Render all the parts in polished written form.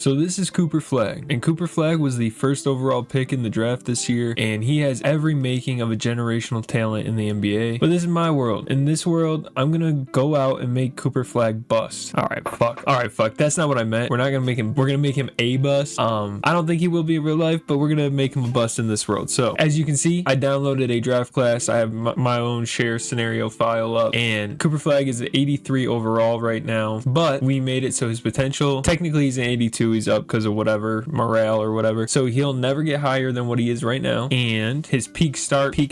So this is Cooper Flagg, and Cooper Flagg was the first overall pick in the draft this year, and he has every making of a generational talent in the NBA. But this is my world. In this world, I'm gonna go out and make Cooper Flagg bust. All right, fuck. That's not what I meant. We're not gonna make him. We're gonna make him a bust. I don't think he will be in real life, but we're gonna make him a bust in this world. So as you can see, I downloaded a draft class. I have my own share scenario file up, and Cooper Flagg is an 83 overall right now, but we made it so his potential, technically he's an 82. He's up because of whatever morale or whatever, so he'll never get higher than what he is right now, and his peak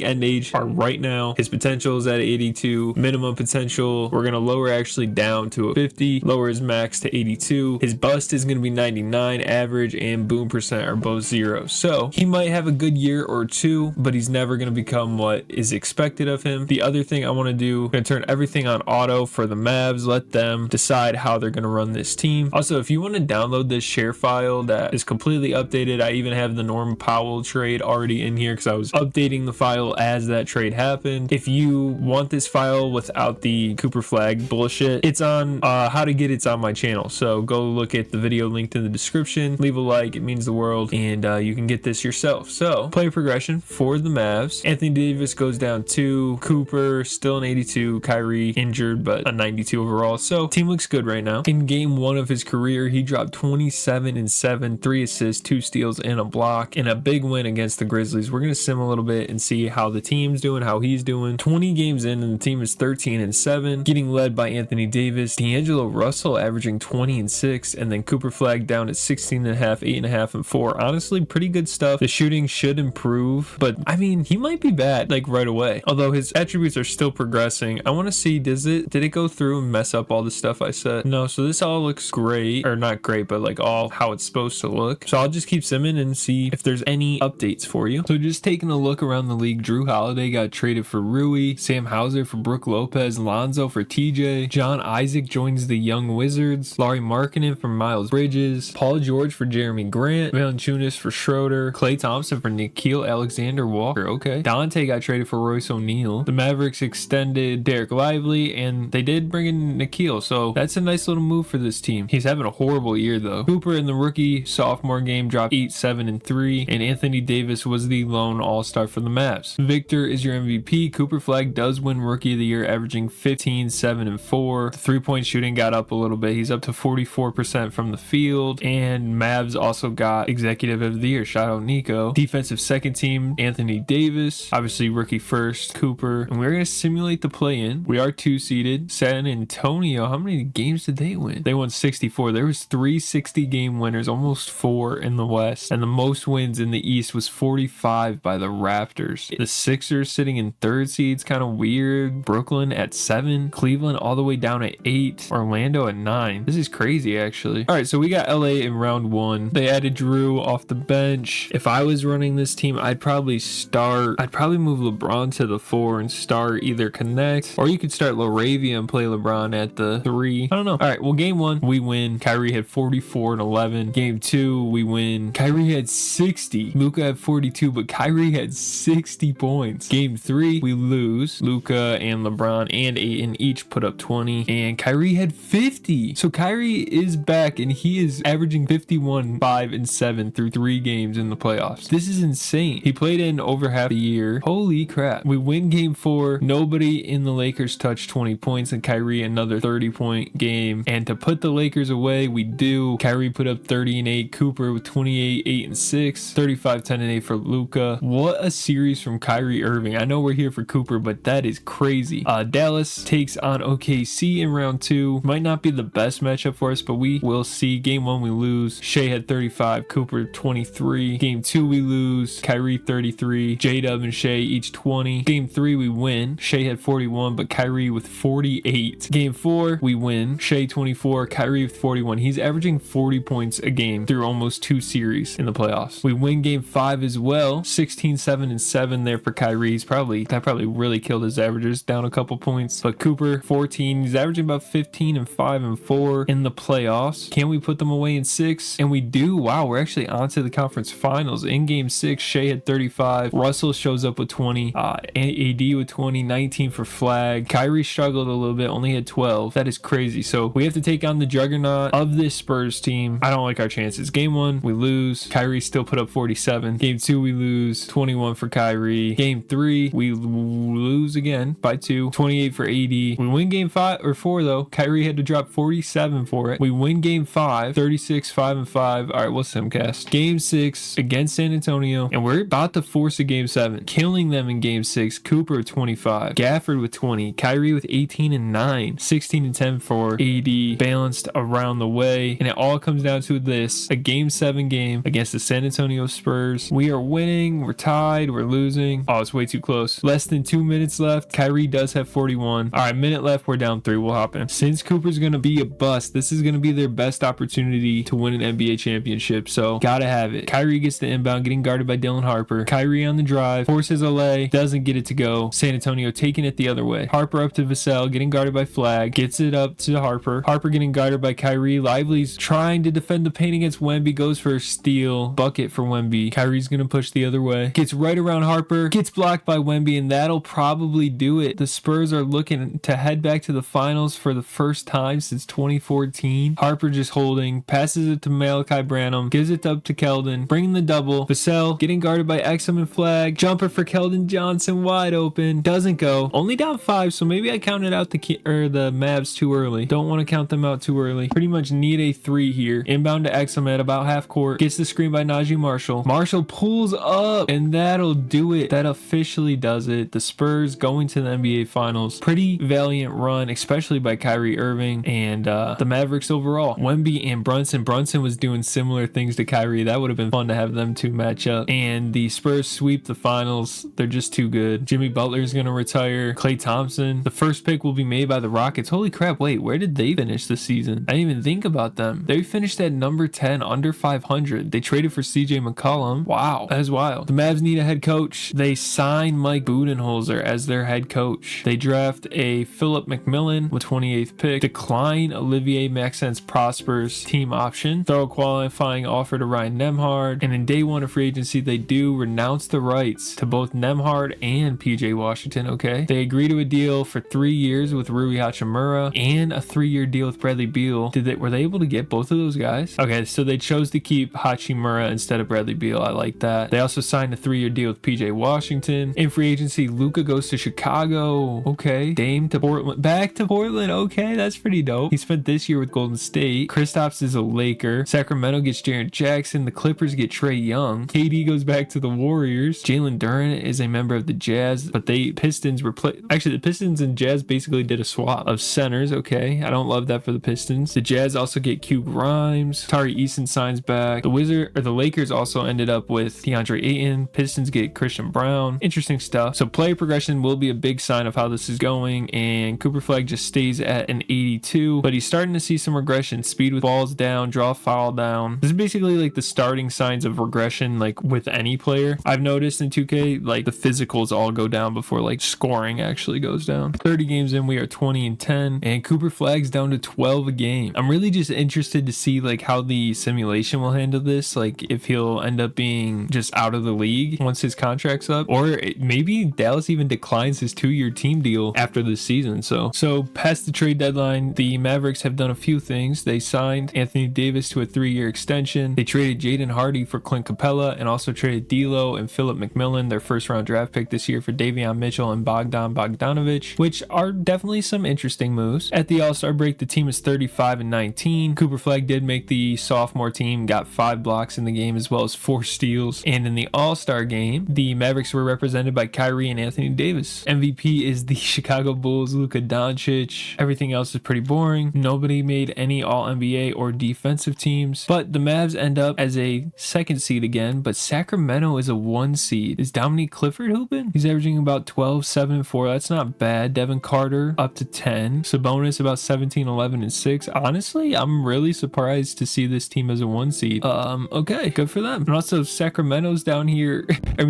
end age are right now. His potential is at 82. Minimum potential, we're gonna lower actually down to a 50, lower his max to 82. His bust is gonna be 99. Average and boom percent are both 0, so he might have a good year or two, but he's never gonna become what is expected of him. The other thing I want to do, I'm gonna turn everything on auto for the Mavs, let them decide how they're gonna run this team. Also, if you want to download this share file that is completely updated, I even have the Norm Powell trade already in here because I was updating the file as that trade happened. If you want this file without the Cooper Flagg bullshit, it's on how to get it's on my channel, so go look at the video linked in the description, leave a like, it means the world, and you can get this yourself. So player progression for the Mavs: Anthony Davis goes down 2, Cooper still an 82, Kyrie injured but a 92 overall, so team looks good right now. In game 1 of his career, he dropped 27 and 7, 3 assists, 2 steals, and a block in a big win against the Grizzlies. We're gonna sim a little bit and see how the team's doing, how he's doing. 20 games in, and the team is 13 and 7, getting led by Anthony Davis, D'Angelo Russell averaging 20 and 6, and then Cooper Flagg down at 16 and a half, 8 and a half, and 4. Honestly, pretty good stuff. The shooting should improve, but I mean, he might be bad like right away. Although his attributes are still progressing. I want to see, did it go through and mess up all the stuff I said? No, so this all looks great, or not great, but like all how it's supposed to look. So I'll just keep simming and see if there's any updates for you. So just taking a look around the league, Drew Holiday got traded for Rui, Sam Hauser for Brook Lopez, Lonzo for TJ, John Isaac joins the Young Wizards, Lauri Markkanen for Miles Bridges, Paul George for Jeremy Grant, Valanciunas for Schroeder, Klay Thompson for Nickeil Alexander-Walker. Okay, Dante got traded for Royce O'Neal. The Mavericks extended Derek Lively, and they did bring in Nickeil, so that's a nice little move for this team. He's having a horrible year though. Cooper in the rookie sophomore game dropped 8, 7, and 3, and Anthony Davis was the lone all-star for the Mavs. Victor is your MVP. Cooper Flagg does win Rookie of the Year, averaging 15, 7, and 4. The three-point shooting got up a little bit. He's up to 44% from the field, and Mavs also got Executive of the Year. Shout out Nico. Defensive second team, Anthony Davis. Obviously rookie first, Cooper. And we're going to simulate the play-in. We are 2-seeded. San Antonio, how many games did they win? They won 64. There was 3 60-game winners, almost 4 in the West, and the most wins in the East was 45 by the Raptors. The Sixers sitting in 3rd seeds, kind of weird. Brooklyn at 7, Cleveland all the way down at 8, Orlando at 9. This is crazy actually. All right, so we got LA in round 1. They added Drew off the bench. If I was running this team, I'd probably move LeBron to the 4 and start either Connect, or you could start Laravia and play LeBron at the 3. I don't know. All right, well, game 1 we win. Kyrie had 44 and 11. Game 2 we win. Kyrie had 60. Luka had 42, but Kyrie had 60 points. Game 3 we lose. Luka and LeBron and Ayton each put up 20, and Kyrie had 50. So Kyrie is back, and he is averaging 51, 5, and 7 through 3 games in the playoffs. This is insane. He played in over half a year. Holy crap. We win game 4. Nobody in the Lakers touched 20 points, and Kyrie another 30-point game. And to put the Lakers away, we do. Kyrie put up 30 and 8. Cooper with 28, 8, and 6. 35, 10, and 8 for Luka. What a series from Kyrie Irving. I know we're here for Cooper, but that is crazy. Dallas takes on OKC in round 2. Might not be the best matchup for us, but we will see. Game 1 we lose. Shea had 35, Cooper 23. Game 2 we lose. Kyrie 33, J-Dub and Shea each 20. Game 3 we win. Shea had 41, but Kyrie with 48. Game 4 we win. Shea 24, Kyrie with 41. He's averaging 40 points a game through almost 2 series in the playoffs. We win game 5 as well. 16, 7, and 7 there for Kyrie. That probably really killed his averages, down a couple points. But Cooper 14, he's averaging about 15 and 5 and 4 in the playoffs. Can we put them away in 6? And we do. Wow, we're actually on to the conference finals. In game 6, Shea had 35. Russell shows up with 20. AD with 20, 19 for Flagg. Kyrie struggled a little bit, only had 12. That is crazy. So we have to take on the juggernaut of this Spurs team. team. I don't like our chances. Game 1, we lose. Kyrie still put up 47. Game 2, we lose. 21 for Kyrie. Game 3, we lose again by 2. 28 for AD. We win game 5 or 4 though. Kyrie had to drop 47 for it. We win game 5, 36, 5-5. All right, what's simcast? Game 6 against San Antonio, and we're about to force a game 7, killing them in game 6. Cooper 25, Gafford with 20, Kyrie with 18 and 9, 16 and 10 for AD, balanced around the way, and it all comes down to this: a game 7 game against the San Antonio Spurs. We are winning, we're tied, we're losing. Oh, it's way too close. Less than 2 minutes left. Kyrie does have 41. All right, minute left, we're down 3. We'll hop in. Since Cooper's gonna be a bust, this is gonna be their best opportunity to win an NBA championship, so gotta have it. Kyrie gets the inbound, getting guarded by Dylan Harper. Kyrie on the drive, forces a lay, doesn't get it to go. San Antonio taking it the other way. Harper up to Vassell, getting guarded by Flagg, gets it up to Harper. Harper getting guarded by Kyrie. Lively's trying to defend the paint against Wemby, goes for a steal. Bucket for Wemby. Kyrie's gonna push the other way. Gets right around Harper, gets blocked by Wemby, and that'll probably do it. The Spurs are looking to head back to the finals for the first time since 2014. Harper just holding, passes it to Malachi Branham, gives it up to Keldon, bringing the double. Vassell getting guarded by Exum and Flagg. Jumper for Keldon Johnson, wide open. Doesn't go. Only down 5, so maybe I counted out the Mavs too early. Don't want to count them out too early. Pretty much need a 3 here. Inbound to Exum at about half court. Gets the screen by Najee Marshall. Marshall pulls up, and that'll do it. That officially does it. The Spurs going to the NBA Finals. Pretty valiant run, especially by Kyrie Irving and the Mavericks overall. Wemby and Brunson. Brunson was doing similar things to Kyrie. That would have been fun to have them two match up. And the Spurs sweep the finals. They're just too good. Jimmy Butler is going to retire. Klay Thompson. The first pick will be made by the Rockets. Holy crap, wait, where did they finish this season? I didn't even think about them. They finished at number 10, under 500. They traded for CJ McCollum. Wow, that is wild. The Mavs need a head coach. They sign Mike Budenholzer as their head coach. They draft a Philip McMillan with 28th pick. Decline Olivier Maxence Prosper's team option. Throw a qualifying offer to Ryan Nembhard. And in day 1 of free agency, they do renounce the rights to both Nembhard and PJ Washington, okay? They agree to a deal for 3 years with Rui Hachimura and a 3-year deal with Bradley Beal. Were they able to get both of those guys? Okay, so they chose to keep Hachimura instead of Bradley Beal. I like that. They also signed a 3-year deal with PJ Washington. In free agency, Luka goes to Chicago. Okay. Dame to Portland. Back to Portland. Okay, that's pretty dope. He spent this year with Golden State. Kristaps is a Laker. Sacramento gets Jaren Jackson. The Clippers get Trae Young. KD goes back to the Warriors. Jalen Duren is a member of the Jazz, but the Pistons and Jazz basically did a swap of centers. Okay, I don't love that for the Pistons. The Jazz also get Q Grimes. Tari Eason signs back. The Lakers also ended up with DeAndre Ayton. Pistons get Christian Brown. Interesting stuff. So player progression will be a big sign of how this is going, and Cooper Flagg just stays at an 82, but he's starting to see some regression. Speed with balls down, draw foul down. This is basically like the starting signs of regression, like with any player. I've noticed in 2K, like the physicals all go down before like scoring actually goes down. 30 games in, we are 20-10, and Cooper Flagg's down to 12 a game. I'm really just interested to see like how the simulation will handle this, like if he'll end up being just out of the league once his contract's up, or maybe Dallas even declines his 2-year team deal after this season. So past the trade deadline, the Mavericks have done a few things. They signed Anthony Davis to a 3-year extension. They traded Jaden Hardy for Clint Capella, and also traded D'Lo and Philip McMillan, their first-round draft pick this year, for Davion Mitchell and Bogdan Bogdanovic, which are definitely some interesting moves. At the All-Star break, the team is 35-19. Cooper Flagg did make the sophomore team, got 5 blocks in the game as well as 4 steals. And in the All-Star game, the Mavericks were represented by Kyrie and Anthony Davis. MVP is the Chicago Bulls' Luka Doncic. Everything else is pretty boring. Nobody made any All-NBA or defensive teams, but the Mavs end up as a 2nd seed again, but Sacramento is a 1 seed. Is Dominique Clifford hooping? He's averaging about 12, 7, and 4. That's not bad. Devin Carter up to 10. Sabonis about 17, 11, and 6. Honestly, I'm really surprised to see this team as a 1 seed. Okay, good for them. And also Sacramento's down here.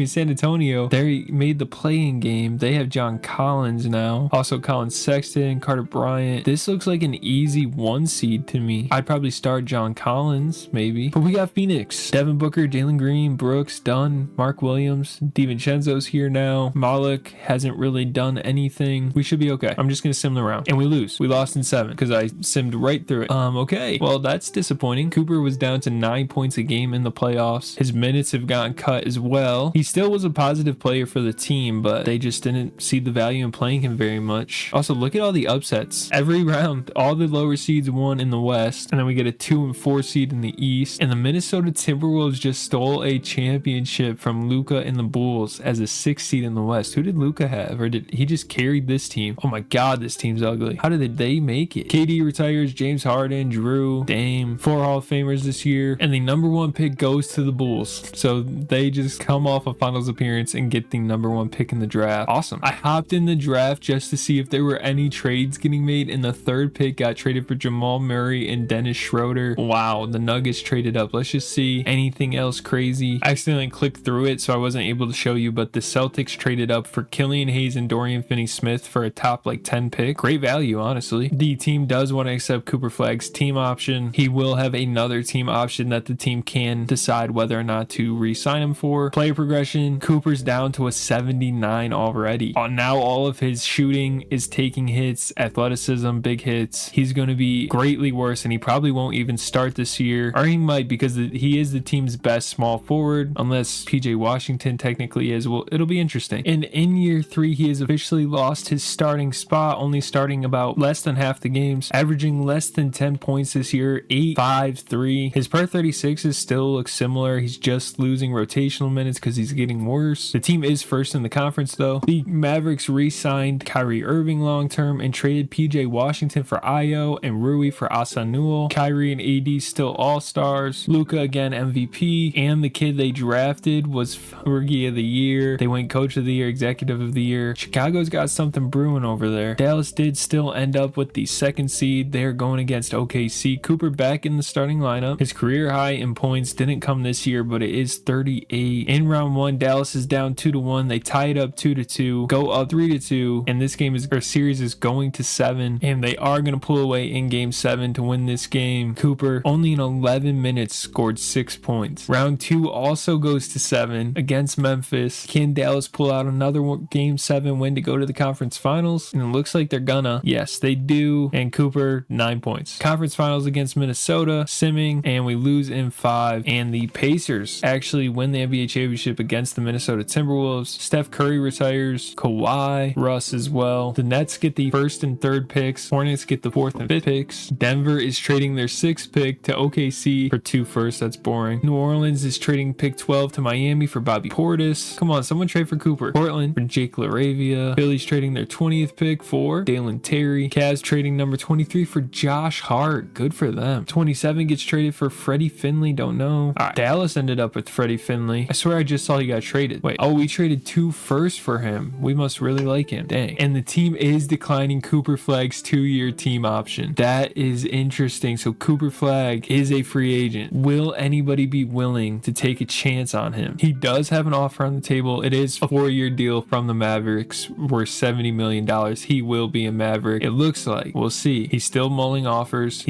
San Antonio, they made the play-in game. They have John Collins now. Also Colin Sexton, Carter Bryant. This looks like an easy 1 seed to me. I'd probably start John Collins, maybe. But we got Phoenix. Devin Booker, Jalen Green, Brooks, Dunn, Mark Williams, DiVincenzo's here now. Malik hasn't really done anything. We should be okay. I'm just going to sim around. And we lose. We lost in 7 because I simmed right through it. Okay. Well, that that's disappointing. Cooper was down to 9 points a game in the playoffs. His minutes have gotten cut as well. He still was a positive player for the team, but they just didn't see the value in playing him very much. Also, look at all the upsets. Every round, all the lower seeds won in the West, and then we get a 2 and 4 seed in the East. And the Minnesota Timberwolves just stole a championship from Luka and the Bulls as a 6th seed in the West. Who did Luka have? Or did he just carried this team? Oh my God, this team's ugly. How did they make it? KD retires, James Harden, Drew, Dame, 4 Hall of Famers this year, and the number 1 pick goes to the Bulls. So they just come off a finals appearance and get the number 1 pick in the draft. Awesome. I hopped in the draft just to see if there were any trades getting made, and the 3rd pick got traded for Jamal Murray and Dennis Schroeder. Wow, the Nuggets traded up. Let's just see anything else crazy. I accidentally clicked through it, so I wasn't able to show you, but the Celtics traded up for Killian Hayes and Dorian Finney-Smith for a top 10 pick. Great value, honestly. The team does want to accept Cooper Flagg's team option. He will have another team option that the team can decide whether or not to re-sign him for. Player progression, Cooper's down to a 79 already. Now all of his shooting is taking hits, athleticism, big hits. He's going to be greatly worse, and he probably won't even start this year, or he might, because he is the team's best small forward, unless PJ Washington technically is. Well, it'll be interesting. And in year 3, he has officially lost his starting spot, only starting about less than half the games, averaging less than 10 points this year, 8, 5, 3. His per 36 still looks similar. He's just losing rotational minutes because he's getting worse. The team is first in the conference though. The Mavericks re-signed Kyrie Irving long-term and traded PJ Washington for Ayo and Rui for Asanul. Kyrie and AD still all-stars. Luka again MVP, and the kid they drafted was Rookie of the Year. They went Coach of the Year, Executive of the Year. Chicago's got something brewing over there. Dallas did still end up with the 2nd seed. They're going against OKC. Cooper back in the starting lineup. His career high in points didn't come this year, but it is 38. In round 1, Dallas is down 2-1. They tie it up 2-2, go up 3-2, and this series is going to 7, and they are going to pull away in game 7 to win this game. Cooper only in 11 minutes scored 6 points. Round 2 also goes to 7 against Memphis. Can Dallas pull out another game 7 win to go to the conference finals? And it looks like they're gonna. Yes, they do. And Cooper, 9 points. Conference finals against Minnesota, simming, and we lose in 5. And the Pacers actually win the NBA championship against the Minnesota Timberwolves. Steph Curry retires, Kawhi, Russ as well. The Nets get the 1st and 3rd picks. Hornets get the 4th and 5th picks. Denver is trading their 6th pick to OKC for 2 firsts. That's boring. New Orleans is trading pick 12 to Miami for Bobby Portis. Come on, someone trade for Cooper. Portland for Jake LaRavia. Philly's trading their 20th pick for Dalen Terry. Cavs trading number 23 for Josh Hart. Good for them. 27 gets traded for Freddie Finley. Don't know. All right, Dallas ended up with Freddie Finley. I swear I just saw he got traded. Wait, oh, we traded 2 firsts for him. We must really like him. Dang. And the team is declining Cooper Flagg's 2-year team option. That is interesting. So Cooper Flagg is a free agent. Will anybody be willing to take a chance on him? He does have an offer on the table. It is a 4-year deal from the Mavericks worth $70 million. He will be a Maverick. It looks like. We'll see. He's still mulling offers.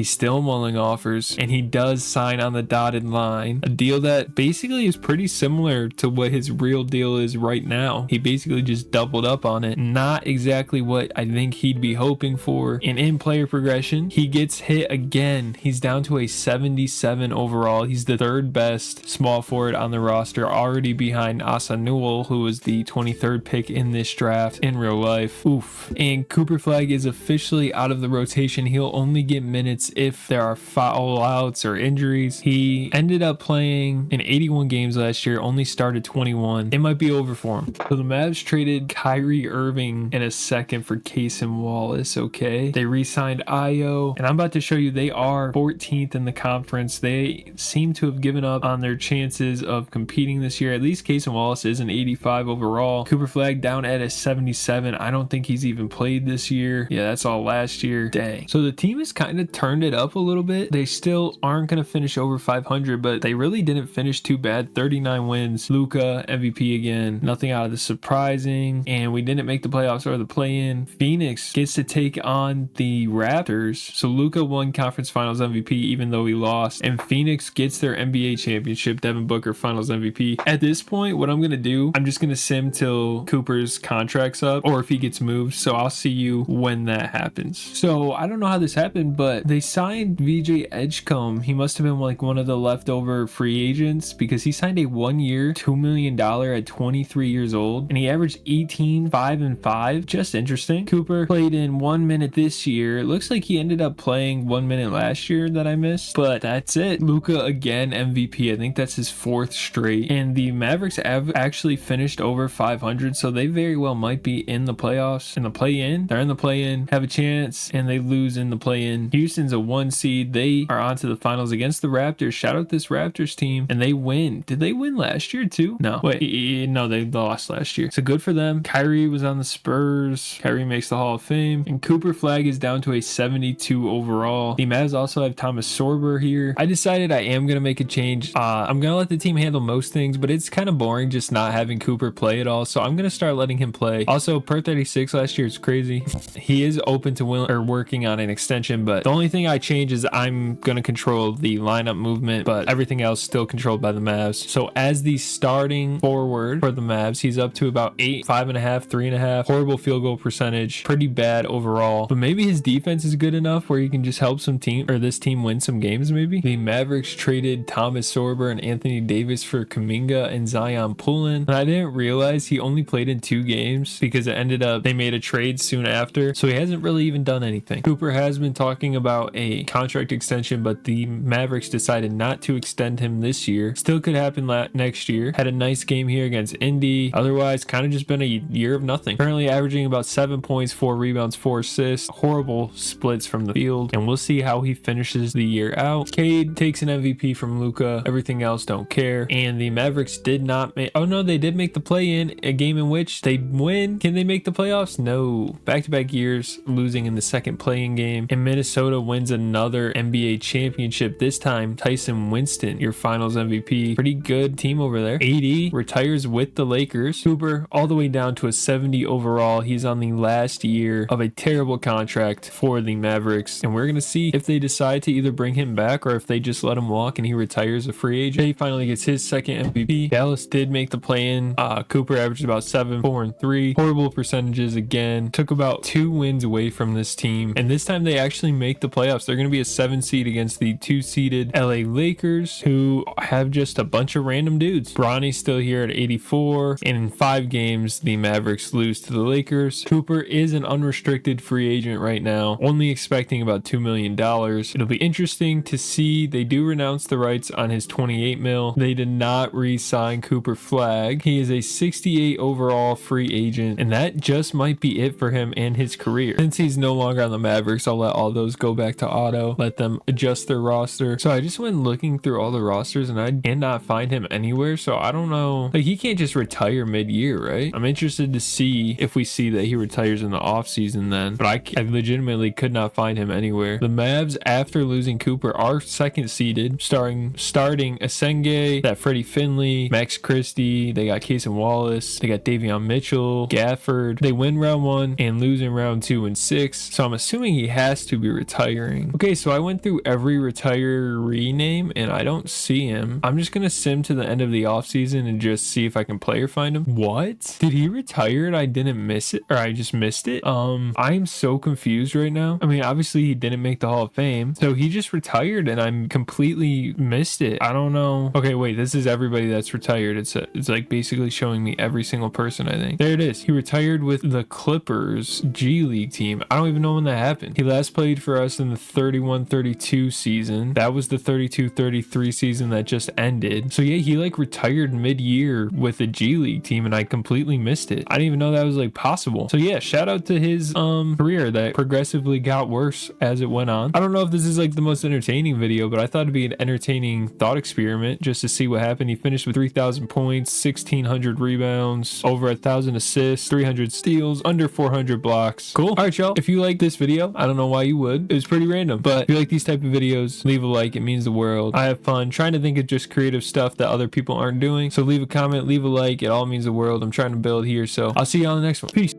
And he does sign on the dotted line. A deal that basically is pretty similar to what his real deal is right now. He basically just doubled up on it. Not exactly what I think he'd be hoping for. And in player progression, he gets hit again. He's down to a 77 overall. He's the 3rd best small forward on the roster, already behind Asanul, who was the 23rd pick in this draft in real life. Oof. And Cooper Flagg is officially out of the rotation. He'll only get minutes if there are foul outs or injuries. He ended up playing in 81 games last year, only started 21. It might be over for him. So the Mavs traded Kyrie Irving in a 2nd for Cason Wallace. Okay. They re-signed Ayo, and I'm about to show you they are 14th in the conference. They seem to have given up on their chances of competing this year. At least Cason Wallace is an 85 overall. Cooper Flagg down at a 77. I don't think he's even played this year. Yeah, that's all last year. Dang. So the team has kind of turned it up a little bit. They still aren't going to finish over 500, but they really didn't finish too bad. 39 wins. Luka MVP again. Nothing out of the surprising. And we didn't make the playoffs or the play-in. Phoenix gets to take on the Raptors. So Luka won conference finals MVP even though he lost. And Phoenix gets their NBA championship. Devin Booker finals MVP. At this point, what I'm going to do, I'm just going to sim till Cooper's contract's up or if he gets moved. So I'll see you when that happens. So I don't know how this happened, but they signed via DJ Edgecombe. He must have been like one of the leftover free agents because he signed a 1 year, $2 million at 23 years old, and he averaged 18, 5, and 5. Just interesting. Cooper played in 1 minute this year. It looks like he ended up playing 1 minute last year that I missed, but that's it. Luka again MVP. I think that's his 4th straight, and the Mavericks have actually finished over 500, so they very well might be in the playoffs, in the play-in. They're in the play-in, have a chance, and they lose in the play-in. Houston's a 1 seed. They are on to the finals against the Raptors. Shout out this Raptors team, and they win. Did they win last year too? No, wait, no, they lost last year, so good for them. Kyrie was on the Spurs. Kyrie makes the Hall of Fame, and Cooper Flagg is down to a 72 overall. The Mavs also have Thomas Sorber here. I decided I am gonna make a change. I'm gonna let the team handle most things, but it's kind of boring just not having Cooper play at all, so I'm gonna start letting him play. Also, per 36 last year is crazy. He is open to working on an extension, but the only thing I change is I'm gonna control the lineup movement, but everything else still controlled by the Mavs. So as the starting forward for the Mavs, he's up to about 8, 5.5, 3.5. Horrible field goal percentage, pretty bad overall, but maybe his defense is good enough where he can just help this team win some games. Maybe the Mavericks traded Thomas Sorber and Anthony Davis for Kuminga and Zion Pullen, and I didn't realize he only played in 2 games because it ended up they made a trade soon after, so he hasn't really even done anything. Cooper has been talking about a contract extension, but the Mavericks decided not to extend him this year. Still could happen next year. Had a nice game here against Indy. Otherwise, kind of just been a year of nothing. Currently averaging about 7 points, 4 rebounds, 4 assists. Horrible splits from the field, and we'll see how he finishes the year out. Cade takes an MVP from Luka. Everything else don't care. And the Mavericks did not make, oh no, they did make the play-in, a game in which they win. Can they make the playoffs? No. Back-to-back years losing in the second play-in game, and Minnesota wins another NBA championship. This time Tyson Winston, your finals MVP. Pretty good team over there. AD retires with the Lakers. Cooper all the way down to a 70 overall. He's on the last year of a terrible contract for the Mavericks, and we're gonna see if they decide to either bring him back or if they just let him walk and he retires a free agent. He finally gets his second MVP. Dallas did make the play-in. Cooper averaged about 7, 4, and 3. Horrible percentages again. Took about 2 wins away from this team, and this time they actually make the playoffs. They're gonna be a 7 seed against the 2 seeded LA Lakers, who have just a bunch of random dudes. Bronny's still here at 84, and in 5 games the Mavericks lose to the Lakers. Cooper is an unrestricted free agent right now, only expecting about $2 million. It'll be interesting to see. They do renounce the rights on his 28 mil. They did not re-sign Cooper Flagg. He is a 68 overall free agent, and that just might be it for him and his career. Since he's no longer on the Mavericks, I'll let all those go back to auto, let them adjust their roster. So I just went looking through all the rosters and I cannot find him anywhere, so I don't know. Like, he can't just retire mid-year, right? I'm interested to see if we see that he retires in the offseason then, but I legitimately could not find him anywhere. The Mavs, after losing Cooper, are second seeded, starting Asenge, that Freddie Finley, Max Christie, they got Casey Wallace, they got Davion Mitchell, Gafford. They win round 1 and lose in round 2 and 6, so I'm assuming he has to be retiring. Okay, so I went through every retiree name and I don't see him. I'm just gonna sim to the end of the offseason and just see if I can player find him. What? Did he retire and I didn't miss it, or I just missed it? I'm so confused right now. I mean, obviously he didn't make the Hall of Fame, so he just retired and I'm completely missed it. I don't know. Okay, wait, this is everybody that's retired. It's like basically showing me every single person, I think. There it is. He retired with the Clippers G League team. I don't even know when that happened. He last played for us in the 31-32 season. That was the 32-33 season that just ended. So yeah, he like retired mid-year with the G League team and I completely missed it. I didn't even know that was like possible. So yeah, shout out to his career that progressively got worse as it went on. I don't know if this is like the most entertaining video, but I thought it'd be an entertaining thought experiment just to see what happened. He finished with 3,000 points, 1,600 rebounds, over 1,000 assists, 300 steals, under 400 blocks. Cool. All right, y'all. If you like this video, I don't know why you would. It was pretty random, but if you like these type of videos, leave a like. It means the world. I have fun trying to think of just creative stuff that other people aren't doing. So leave a comment, leave a like. It all means the world. I'm trying to build here. So I'll see you on the next one. Peace.